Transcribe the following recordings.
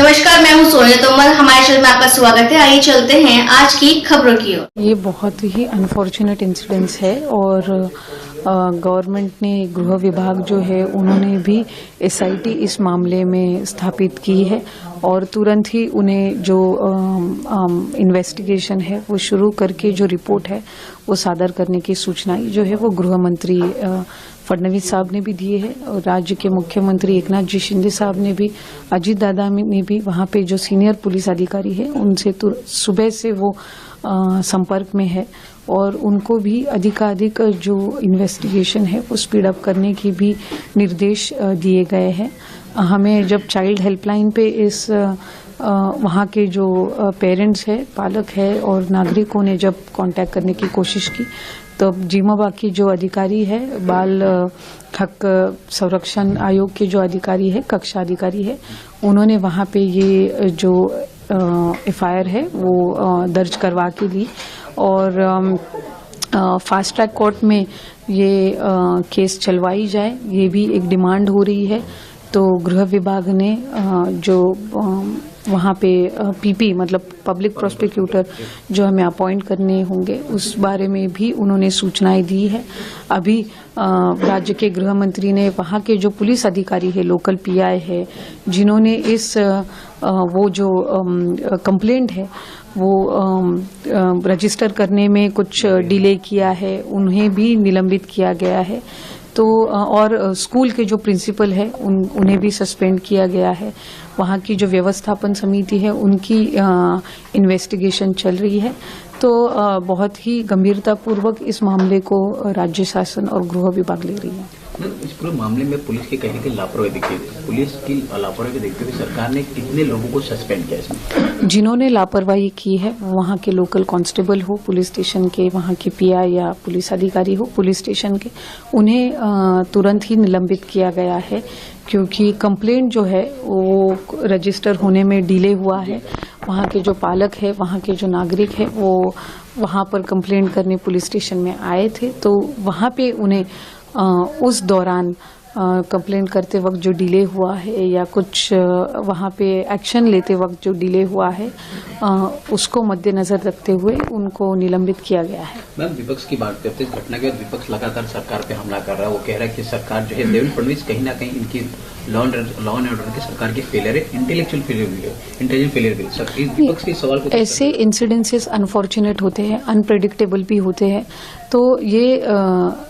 नमस्कार, मैं हूं सोनिया तोमर। हमारे चैनल में आपका स्वागत है। आइए चलते हैं आज की खबरों की ओर। ये बहुत ही अनफॉर्चुनेट इंसिडेंस है और गवर्नमेंट ने गृह विभाग जो है उन्होंने भी एसआईटी इस मामले में स्थापित की है और तुरंत ही उन्हें जो इन्वेस्टिगेशन है वो शुरू करके जो रिपोर्ट है वो सादर करने की सूचनाएं जो है वो गृह मंत्री फडणवीस साहब ने भी दिए है और राज्य के मुख्यमंत्री एकनाथ जी शिंदे साहब ने भी, अजीत दादा ने भी वहाँ पे जो सीनियर पुलिस अधिकारी है उनसे सुबह से वो संपर्क में है और उनको भी अधिकाधिक जो इन्वेस्टिगेशन है वो स्पीड अप करने की भी निर्देश दिए गए हैं। हमें जब चाइल्ड हेल्पलाइन पे इस वहाँ के जो पेरेंट्स है, पालक है और नागरिकों ने जब कांटेक्ट करने की कोशिश की तो जीमाबाग की जो अधिकारी है, बाल हक संरक्षण आयोग के जो अधिकारी है, कक्षा अधिकारी है, उन्होंने वहाँ पे ये जो एफआईआर है वो दर्ज करवा के ली और फास्ट ट्रैक कोर्ट में ये केस चलवाई जाए, ये भी एक डिमांड हो रही है। तो गृह विभाग ने जो वहाँ पे पीपी मतलब पब्लिक प्रोसिक्यूटर जो हमें अपॉइंट करने होंगे उस बारे में भी उन्होंने सूचनाएं दी है। अभी राज्य के गृह मंत्री ने वहाँ के जो पुलिस अधिकारी है, लोकल पीआई है, जिन्होंने इस वो जो कंप्लेंट है वो रजिस्टर करने में कुछ डिले किया है, उन्हें भी निलंबित किया गया है। तो और स्कूल के जो प्रिंसिपल है उन्हें भी सस्पेंड किया गया है। वहाँ की जो व्यवस्थापन समिति है उनकी इन्वेस्टिगेशन चल रही है। तो बहुत ही गंभीरतापूर्वक इस मामले को राज्य शासन और गृह विभाग ले रही है। इस पूरे मामले में पुलिस की कहीं की लापरवाही दिखी, पुलिस की लापरवाही को देखते हुए सरकार ने कितने लोगों को सस्पेंड किया इसमें? जिन्होंने लापरवाही की है वहाँ के लोकल कांस्टेबल हो, पुलिस स्टेशन के वहाँ के पीआई या पुलिस अधिकारी हो पुलिस स्टेशन के, उन्हें तुरंत ही निलंबित किया गया है क्योंकि कंप्लेंट जो है वो रजिस्टर होने में डिले हुआ है। वहाँ के जो पालक है, वहाँ के जो नागरिक है वो वहाँ पर कंप्लेंट करने पुलिस स्टेशन में आए थे, तो वहाँ पे उन्हें उस दौरान कंप्लेंट करते वक्त जो डिले हुआ है या कुछ वहाँ पे एक्शन लेते वक्त जो डिले हुआ है उसको मद्देनजर रखते हुए उनको निलंबित किया गया है। मैम, विपक्ष की बात करते हैं, इस घटना के बाद विपक्ष लगातार सरकार पे हमला कर रहा है। वो कह रहा है कि सरकार जो है देवेंद्र फडणवीस कहीं ना कहीं इनकी लॉ एंड ऑर्डर की सरकार की फेलियर है, इंटेलेक्चुअल फेलियर भी है, इंटेलिजेंट फेलियर भी है। विपक्ष के सवाल को ऐसे इंसिडेंसेस अनफॉर्चुनेट होते हैं, अनप्रेडिक्टेबल भी होते हैं, तो ये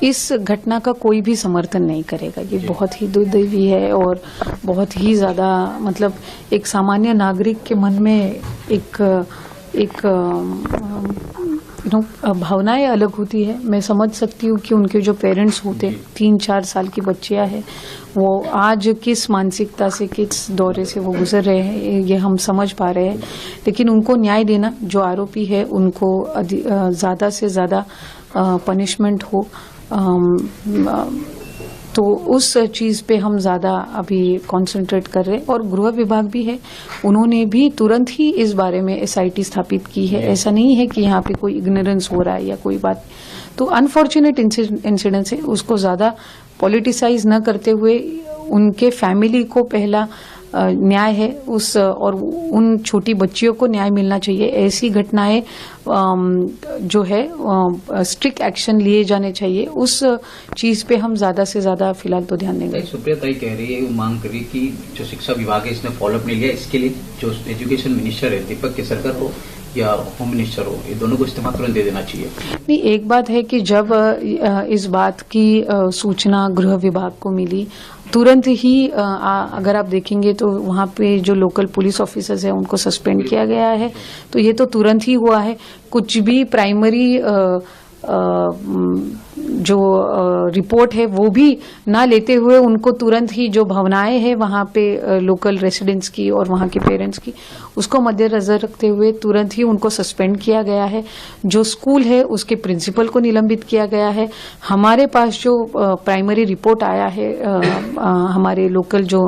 इस घटना का कोई भी समर्थन नहीं करेगा। ये बहुत ही दुर्दैवी है और बहुत ही ज़्यादा मतलब एक सामान्य नागरिक के मन में एक भावनाएं अलग होती है। मैं समझ सकती हूँ कि उनके जो पेरेंट्स होते 3-4 साल की बच्चियाँ हैं वो आज किस मानसिकता से, किस दौरे से वो गुजर रहे हैं, ये हम समझ पा रहे हैं। लेकिन उनको न्याय देना, जो आरोपी है उनको ज़्यादा से ज़्यादा पनिशमेंट हो, तो उस चीज़ पे हम ज़्यादा अभी कंसंट्रेट कर रहे हैं। और गृह विभाग भी है, उन्होंने भी तुरंत ही इस बारे में एसआईटी स्थापित की है। ऐसा नहीं है कि यहाँ पे कोई इग्नोरेंस हो रहा है या कोई बात। तो अनफॉर्चुनेट इंसिडेंस है, उसको ज़्यादा पॉलिटिसाइज न करते हुए उनके फैमिली को पहला न्याय है उस और उन छोटी बच्चियों को न्याय मिलना चाहिए। ऐसी घटनाएं जो है स्ट्रिक्ट एक्शन लिए जाने चाहिए, उस चीज पे हम ज्यादा से ज्यादा फिलहाल तो ध्यान देंगे। सुप्रिया ताई कह रही है, वो मांग कर रही है कि जो शिक्षा विभाग है इसने फॉलोअप नहीं लिया, इसके लिए जो एजुकेशन मिनिस्टर है दीपक केसरकर हो या होम मिनिस्टर हो, ये दोनों को इस्तीफा तुरंत दे देना चाहिए। नहीं, एक बात है कि जब इस बात की सूचना गृह विभाग को मिली तुरंत ही अगर आप देखेंगे तो वहाँ पे जो लोकल पुलिस ऑफिसर्स हैं उनको सस्पेंड किया गया है। तो ये तो तुरंत ही हुआ है। कुछ भी प्राइमरी जो रिपोर्ट है वो भी ना लेते हुए उनको तुरंत ही जो भावनाएं हैं वहाँ पे लोकल रेसिडेंट्स की और वहाँ के पेरेंट्स की, उसको मद्देनजर रखते हुए तुरंत ही उनको सस्पेंड किया गया है। जो स्कूल है उसके प्रिंसिपल को निलंबित किया गया है। हमारे पास जो प्राइमरी रिपोर्ट आया है हमारे लोकल जो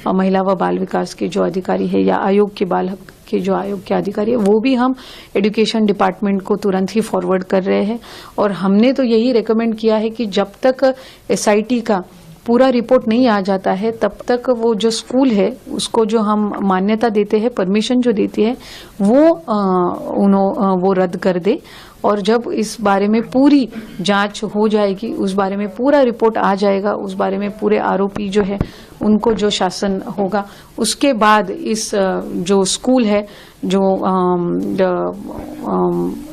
महिला व बाल विकास के जो अधिकारी है या आयोग के बाल हक के जो आयोग के अधिकारी है वो भी हम एजुकेशन डिपार्टमेंट को तुरंत ही फॉरवर्ड कर रहे हैं। और हमने तो यही रेकमेंड किया है कि जब तक एसआईटी का पूरा रिपोर्ट नहीं आ जाता है तब तक वो जो स्कूल है उसको जो हम मान्यता देते हैं, परमिशन जो देती है, वो रद्द कर दे। और जब इस बारे में पूरी जांच हो जाएगी, उस बारे में पूरा रिपोर्ट आ जाएगा, उस बारे में पूरे आरोपी जो है उनको जो शासन होगा, उसके बाद इस जो स्कूल है जो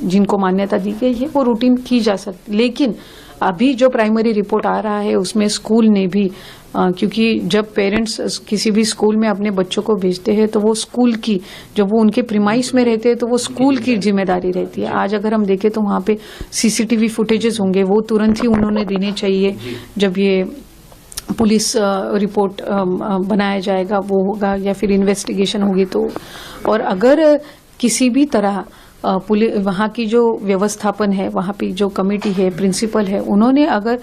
जिनको मान्यता दी गई है वो रूटीन की जा सकती। लेकिन अभी जो प्राइमरी रिपोर्ट आ रहा है उसमें स्कूल ने भी क्योंकि जब पेरेंट्स किसी भी स्कूल में अपने बच्चों को भेजते हैं तो वो स्कूल की, जब वो उनके प्रीमाइस में रहते हैं तो वो स्कूल की जिम्मेदारी रहती है। आज अगर हम देखें तो वहाँ पे सीसीटीवी फुटेजेस होंगे, वो तुरंत ही उन्होंने देने चाहिए। जब ये पुलिस रिपोर्ट बनाया जाएगा वो होगा, या फिर इन्वेस्टिगेशन होगी तो। और अगर किसी भी तरह वहाँ की जो व्यवस्थापन है, वहाँ पे जो कमेटी है, प्रिंसिपल है, उन्होंने अगर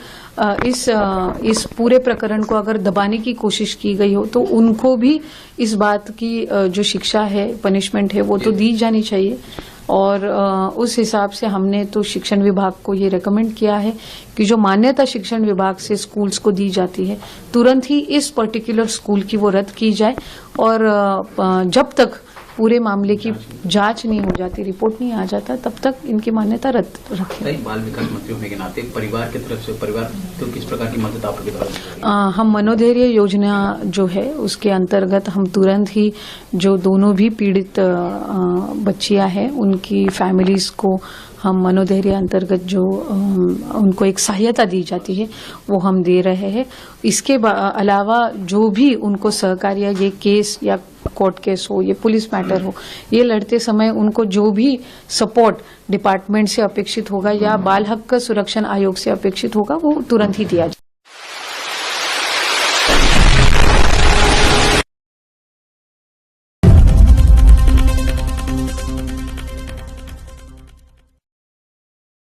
इस पूरे प्रकरण को अगर दबाने की कोशिश की गई हो तो उनको भी इस बात की जो शिक्षा है, पनिशमेंट है, वो तो दी जानी चाहिए। और उस हिसाब से हमने तो शिक्षण विभाग को ये रेकमेंड किया है कि जो मान्यता शिक्षण विभाग से स्कूल्स को दी जाती है तुरंत ही इस पर्टिकुलर स्कूल की वो रद्द की जाए। और जब तक पूरे मामले की जांच नहीं हो जाती, रिपोर्ट नहीं आ जाता, तब तक इनकी मान्यता रद्द रखें। बाल विकास मंत्री होने के नाते परिवार की तरफ से परिवार तो किस प्रकार की मदद आपके द्वारा? हम मनोधैर्य योजना जो है उसके अंतर्गत हम तुरंत ही जो दोनों भी पीड़ित बच्चियां हैं उनकी फैमिलीज को हम मनोधैर्य अंतर्गत जो उनको एक सहायता दी जाती है वो हम दे रहे हैं। इसके अलावा जो भी उनको सहकार्य, ये केस या कोर्ट केस हो, ये पुलिस मैटर हो, ये लड़ते समय उनको जो भी सपोर्ट डिपार्टमेंट से अपेक्षित होगा या बाल हक संरक्षण आयोग से अपेक्षित होगा वो तुरंत ही दिया जाए।